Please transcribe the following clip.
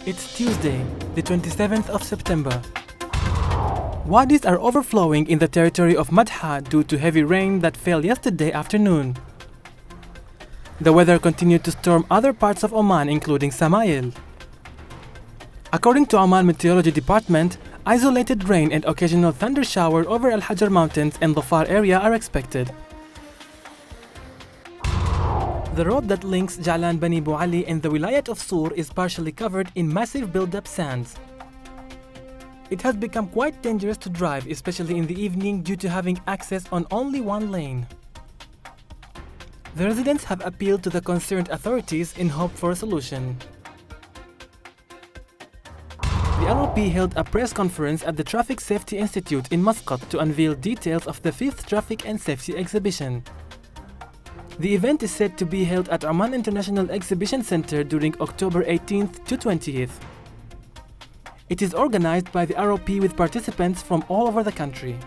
It's Tuesday, the 27th of September. Wadis are overflowing in the territory of Madha due to heavy rain that fell yesterday afternoon. The weather continued to storm other parts of Oman, including Samail. According to Oman Meteorology Department, isolated rain and occasional thunder shower over Al Hajar Mountains and Dhofar area are expected. The road that links Jalan Bani Bu Ali and the Wilayat of Sur is partially covered in massive build-up sands. It has become quite dangerous to drive, especially in the evening, due to having access on only one lane. The residents have appealed to the concerned authorities in hope for a solution. The ROP held a press conference at the Traffic Safety Institute in Muscat to unveil details of the 5th Traffic and Safety Exhibition. The event is set to be held at Oman International Exhibition Center during October 18th to 20th. It is organized by the ROP with participants from all over the country.